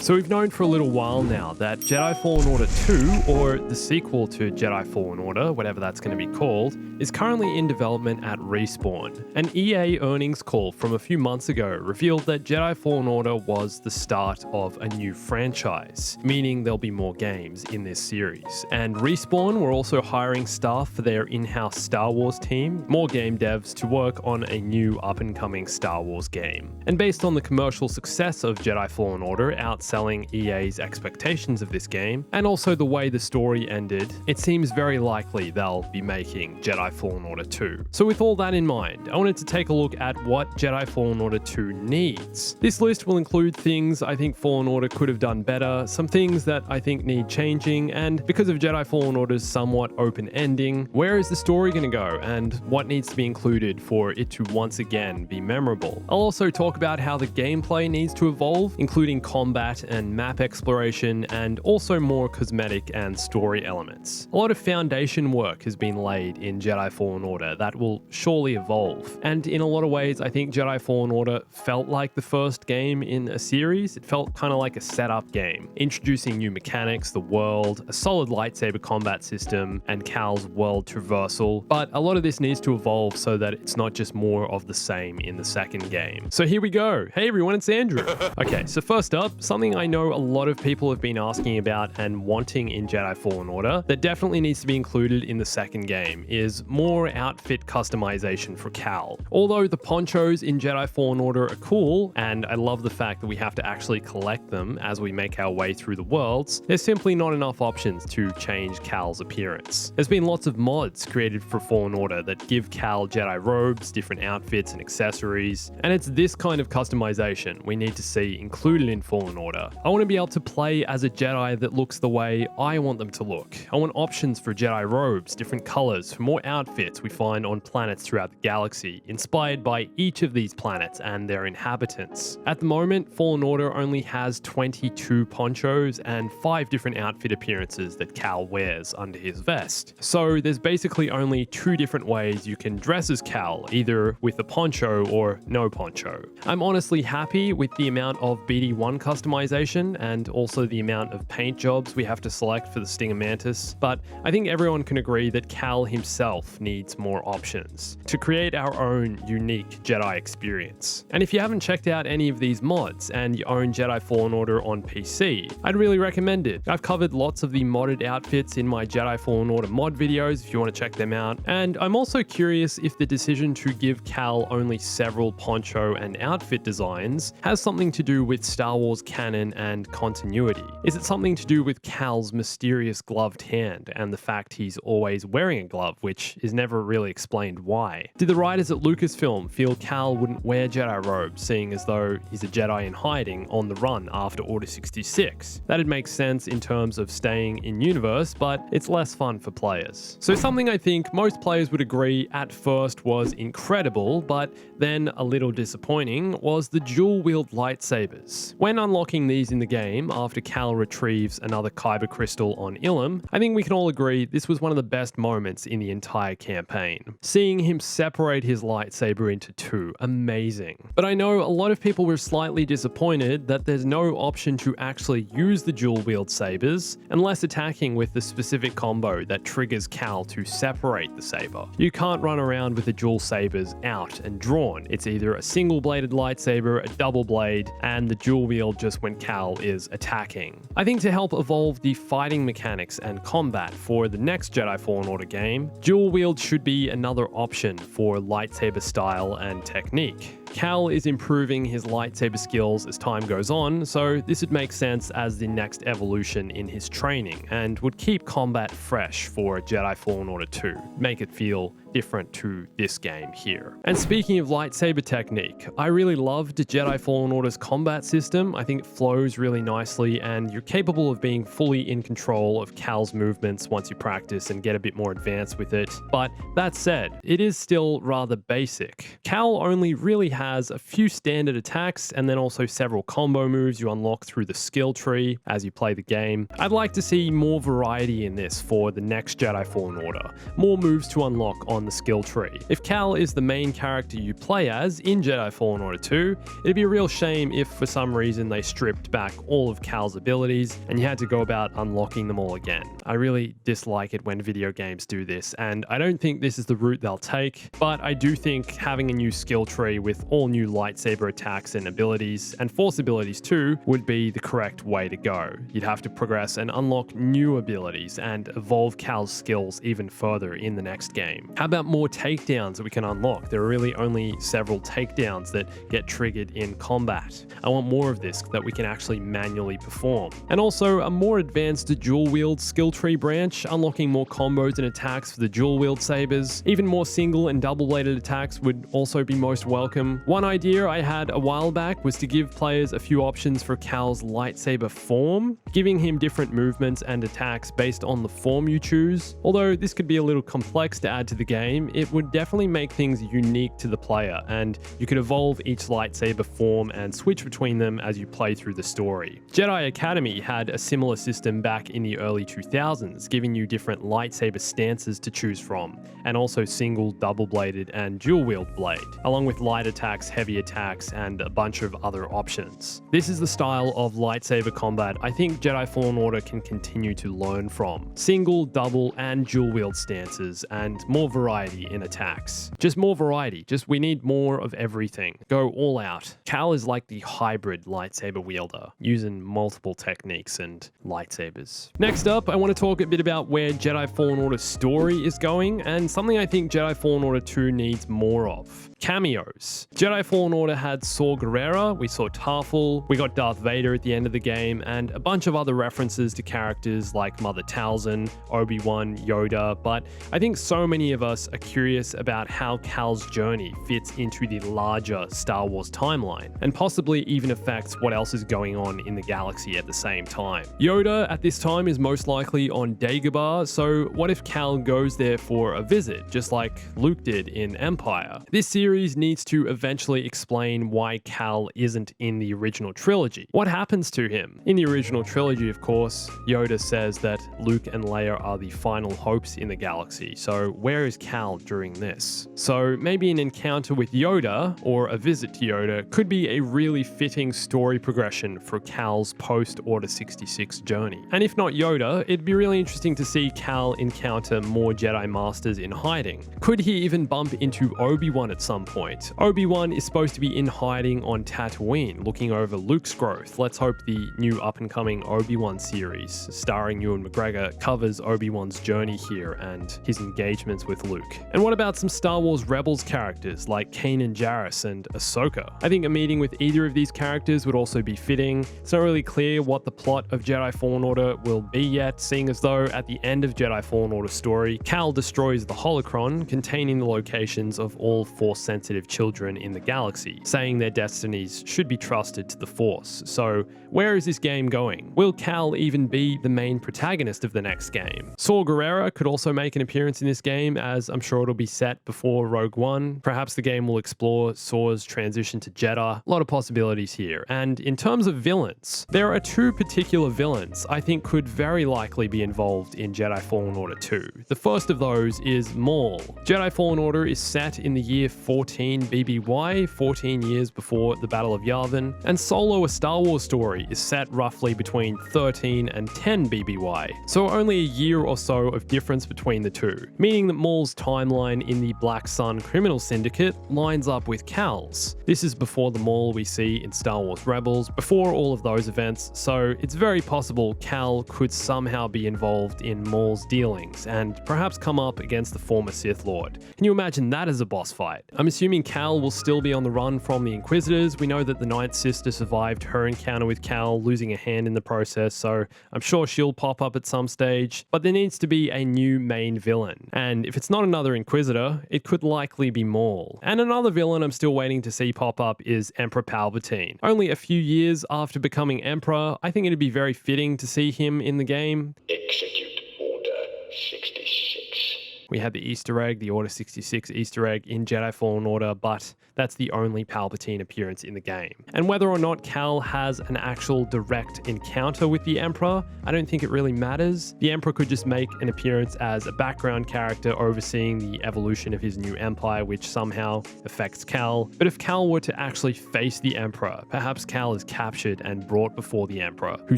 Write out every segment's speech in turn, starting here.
So we've known for a little while now that Jedi Fallen Order 2, or the sequel to Jedi Fallen Order, whatever that's going to be called, is currently in development at Respawn. An EA earnings call from a few months ago revealed that Jedi Fallen Order was the start of a new franchise, meaning there'll be more games in this series. And Respawn were also hiring staff for their in-house Star Wars team, more game devs to work on a new up-and-coming Star Wars game. And based on the commercial success of Jedi Fallen Order outselling EA's expectations of this game, and also the way the story ended, it seems very likely they'll be making Jedi Fallen Order 2. So with all that in mind, I wanted to take a look at what Jedi Fallen Order 2 needs. This list will include things I think Fallen Order could have done better, some things that I think need changing, and because of Jedi Fallen Order's somewhat open ending, where is the story going to go, and what needs to be included for it to once again be memorable. I'll also talk about how the gameplay needs to evolve, including combat and map exploration, and also more cosmetic and story elements. A lot of foundation work has been laid in Jedi Fallen Order that will surely evolve, and in a lot of ways I think Jedi Fallen Order felt like the first game in a series. It felt kind of like a setup game, introducing new mechanics, the world, a solid lightsaber combat system, and Cal's world traversal, but a lot of this needs to evolve so that it's not just more of the same in the second game. So here we go. Hey everyone, it's Andrew. Okay, so first up, something I know a lot of people have been asking about and wanting in Jedi Fallen Order that definitely needs to be included in the second game is more outfit customization for Cal. Although the ponchos in Jedi Fallen Order are cool, and I love the fact that we have to actually collect them as we make our way through the worlds, there's simply not enough options to change Cal's appearance. There's been lots of mods created for Fallen Order that give Cal Jedi robes, different outfits and accessories, and it's this kind of customization we need to see included in Fallen Order. I want to be able to play as a Jedi that looks the way I want them to look. I want options for Jedi robes, different colors, for more outfits we find on planets throughout the galaxy, inspired by each of these planets and their inhabitants. At the moment, Fallen Order only has 22 ponchos and 5 different outfit appearances that Cal wears under his vest. So there's basically only 2 different ways you can dress as Cal, either with a poncho or no poncho. I'm honestly happy with the amount of BD1 customization and also the amount of paint jobs we have to select for the Stinger Mantis, but I think everyone can agree that Cal himself needs more options to create our own unique Jedi experience. And if you haven't checked out any of these mods and you own Jedi Fallen Order on PC, I'd really recommend it. I've covered lots of the modded outfits in my Jedi Fallen Order mod videos if you want to check them out, and I'm also curious if the decision to give Cal only several poncho and outfit designs has something to do with Star Wars canon and continuity. Is it something to do with Cal's mysterious gloved hand and the fact he's always wearing a glove, which is never really explained why? Did the writers at Lucasfilm feel Cal wouldn't wear Jedi robes, seeing as though he's a Jedi in hiding on the run after Order 66? That'd make sense in terms of staying in universe, but it's less fun for players. So something I think most players would agree at first was incredible, but then a little disappointing, was the dual-wield lightsabers. When unlocking these in the game, after Cal retrieves another Kyber crystal on Ilum, I think we can all agree this was one of the best moments in the entire campaign. Seeing him separate his lightsaber into 2, amazing. But I know a lot of people were slightly disappointed that there's no option to actually use the dual-wield sabers unless attacking with the specific combo that triggers Cal to separate the saber. You can't run around with the dual sabers out and drawn. It's either a single-bladed lightsaber, a double blade, and the dual wield just when Cal is attacking. I think to help evolve the fighting mechanics and combat for the next Jedi Fallen Order game, dual wield should be another option for lightsaber style and technique. Cal is improving his lightsaber skills as time goes on, so this would make sense as the next evolution in his training and would keep combat fresh for Jedi Fallen Order 2, make it feel different to this game here. And speaking of lightsaber technique, I really loved Jedi Fallen Order's combat system. I think it flows really nicely and you're capable of being fully in control of Cal's movements once you practice and get a bit more advanced with it. But that said, it is still rather basic. Cal only really has has a few standard attacks and then also several combo moves you unlock through the skill tree as you play the game. I'd like to see more variety in this for the next Jedi Fallen Order, more moves to unlock on the skill tree. If Cal is the main character you play as in Jedi Fallen Order 2, it'd be a real shame if for some reason they stripped back all of Cal's abilities and you had to go about unlocking them all again. I really dislike it when video games do this, and I don't think this is the route they'll take, but I do think having a new skill tree with all new lightsaber attacks and abilities, and force abilities too, would be the correct way to go. You'd have to progress and unlock new abilities and evolve Cal's skills even further in the next game. How about more takedowns that we can unlock? There are really only several takedowns that get triggered in combat. I want more of this that we can actually manually perform. And also a more advanced dual wield skill tree branch, unlocking more combos and attacks for the dual wield sabers. Even more single and double bladed attacks would also be most welcome. One idea I had a while back was to give players a few options for Cal's lightsaber form, giving him different movements and attacks based on the form you choose. Although this could be a little complex to add to the game, it would definitely make things unique to the player, and you could evolve each lightsaber form and switch between them as you play through the story. Jedi Academy had a similar system back in the early 2000s, giving you different lightsaber stances to choose from, and also single, double-bladed, and dual-wield blade, along with light attacks, heavy attacks, and a bunch of other options. This is the style of lightsaber combat I think Jedi Fallen Order can continue to learn from. Single, double, and dual-wield stances, and more variety in attacks. Just more variety, we need more of everything. Go all out. Cal is like the hybrid lightsaber wielder, using multiple techniques and lightsabers. Next up, I want to talk a bit about where Jedi Fallen Order's story is going, and something I think Jedi Fallen Order 2 needs more of. Cameos. Jedi Fallen Order had Saw Gerrera, we saw Tarful, we got Darth Vader at the end of the game, and a bunch of other references to characters like Mother Talzin, Obi-Wan, Yoda, but I think so many of us are curious about how Cal's journey fits into the larger Star Wars timeline, and possibly even affects what else is going on in the galaxy at the same time. Yoda at this time is most likely on Dagobah, so what if Cal goes there for a visit, just like Luke did in Empire? This series needs to eventually explain why Cal isn't in the original trilogy. What happens to him? In the original trilogy, of course, Yoda says that Luke and Leia are the final hopes in the galaxy, so where is Cal during this? So maybe an encounter with Yoda, or a visit to Yoda, could be a really fitting story progression for Cal's post-Order 66 journey. And if not Yoda, it'd be really interesting to see Cal encounter more Jedi Masters in hiding. Could he even bump into Obi-Wan at some point? Obi-Wan is supposed to be in hiding on Tatooine, looking over Luke's growth. Let's hope the new up-and-coming Obi-Wan series, starring Ewan McGregor, covers Obi-Wan's journey here and his engagements with Luke. And what about some Star Wars Rebels characters like Kanan Jarrus and Ahsoka? I think a meeting with either of these characters would also be fitting. It's not really clear what the plot of Jedi Fallen Order will be yet, seeing as though at the end of Jedi Fallen Order's story, Cal destroys the holocron containing the locations of all Force-sensitive children in the galaxy, saying their destinies should be trusted to the Force. So where is this game going? Will Cal even be the main protagonist of the next game? Saw Gerrera could also make an appearance in this game, as I'm sure it'll be set before Rogue One. Perhaps the game will explore Saw's transition to Jedha. A lot of possibilities here. And in terms of villains, there are two particular villains I think could very likely be involved in Jedi Fallen Order 2. The first of those is Maul. Jedi Fallen Order is set in the year 14 BBY, 14 years before the Battle of Yavin, and Solo: A Star Wars Story is set roughly between 13 and 10 BBY, so only a year or so of difference between the two, meaning that Maul's timeline in the Black Sun criminal syndicate lines up with Cal's. This is before the Maul we see in Star Wars Rebels, before all of those events, so it's very possible Cal could somehow be involved in Maul's dealings, and perhaps come up against the former Sith Lord. Can you imagine that as a boss fight? I'm assuming Cal will still be on the run from the Inquisitors. We know that the Ninth Sister survived her encounter with Cal, losing a hand in the process, so I'm sure she'll pop up at some stage, but there needs to be a new main villain. And if it's not another Inquisitor, it could likely be Maul. And another villain I'm still waiting to see pop up is Emperor Palpatine. Only a few years after becoming Emperor, I think it'd be very fitting to see him in the game. Execute Order 66. We had the Easter egg, the Order 66 Easter egg in Jedi Fallen Order, but that's the only Palpatine appearance in the game. And whether or not Cal has an actual direct encounter with the Emperor, I don't think it really matters. The Emperor could just make an appearance as a background character overseeing the evolution of his new empire, which somehow affects Cal. But if Cal were to actually face the Emperor, perhaps Cal is captured and brought before the Emperor, who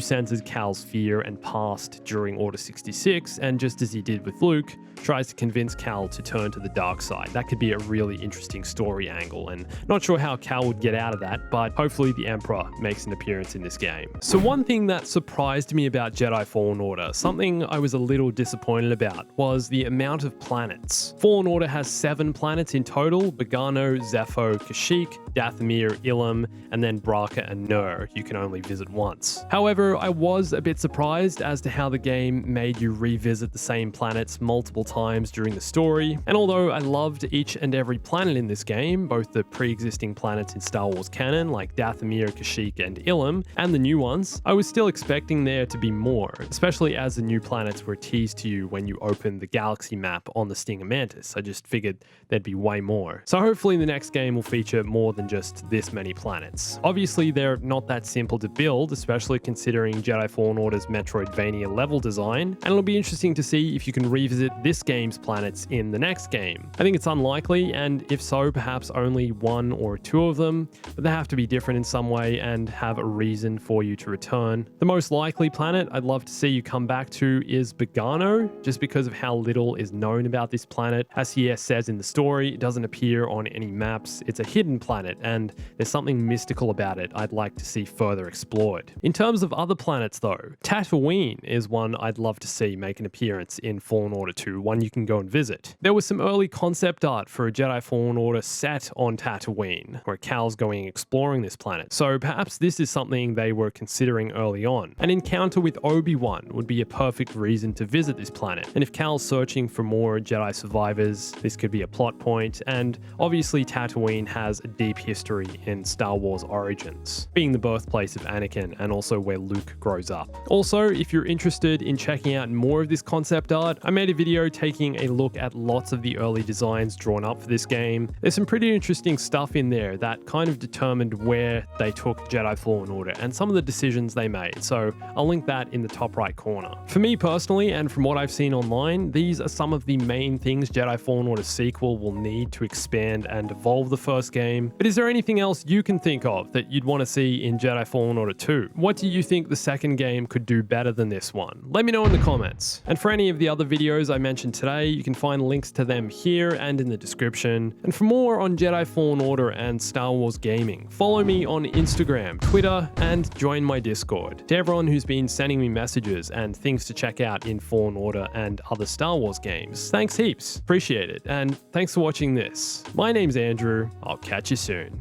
senses Cal's fear and past during Order 66, and just as he did with Luke, tries to convince Cal to turn to the dark side. That could be a really interesting story angle, and not sure how Cal would get out of that, but hopefully the Emperor makes an appearance in this game. So one thing that surprised me about Jedi Fallen Order, something I was a little disappointed about, was the amount of planets. Fallen Order has 7 planets in total: Bogano, Zepho, Kashyyyk, Dathomir, Ilum, and then Bracca and Nur you can only visit once. However, I was a bit surprised as to how the game made you revisit the same planets multiple times during the story, and although I loved each and every planet in this game, both the pre-existing planets in Star Wars canon like Dathomir, Kashyyyk, and Ilum, and the new ones, I was still expecting there to be more, especially as the new planets were teased to you when you opened the galaxy map on the Stinger Mantis. I just figured there'd be way more. So hopefully the next game will feature more than just this many planets. Obviously they're not that simple to build, especially considering Jedi Fallen Order's Metroidvania level design, and it'll be interesting to see if you can revisit this game's planets in the next game. I think it's unlikely, and if so, perhaps only 1 or 2 of them, but they have to be different in some way and have a reason for you to return. The most likely planet I'd love to see you come back to is Bogano, just because of how little is known about this planet. As CS says in the story, it doesn't appear on any maps. It's a hidden planet, and there's something mystical about it I'd like to see further explored. In terms of other planets though, Tatooine is one I'd love to see make an appearance in Fallen Order 2, one you can go and visit. There was some early concept art for a Jedi Fallen Order set on Tatooine, where Cal's going exploring this planet, so perhaps this is something they were considering early on. An encounter with Obi-Wan would be a perfect reason to visit this planet, and if Cal's searching for more Jedi survivors, this could be a plot point, and obviously Tatooine has a deep history in Star Wars Origins, being the birthplace of Anakin and also where Luke grows up. Also, if you're interested in checking out more of this concept art, I made a video taking a look at lots of the early designs drawn up for this game. There's some pretty interesting stuff in there that kind of determined where they took Jedi Fallen Order and some of the decisions they made, so I'll link that in the top right corner. For me personally, and from what I've seen online, these are some of the main things Jedi Fallen Order sequel will need to expand and evolve the first game. But is there anything else you can think of that you'd want to see in Jedi Fallen Order 2? What do you think the second game could do better than this one? Let me know in the comments. And for any of the other videos I mentioned today, you can find links to them here and in the description. And for more on Jedi Fallen Order and Star Wars gaming, follow me on Instagram, Twitter, and join my Discord. To everyone who's been sending me messages and things to check out in Fallen Order and other Star Wars games, thanks heaps. Appreciate it. And thanks for watching this. My name's Andrew. I'll catch you soon.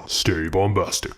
Stay bombastic.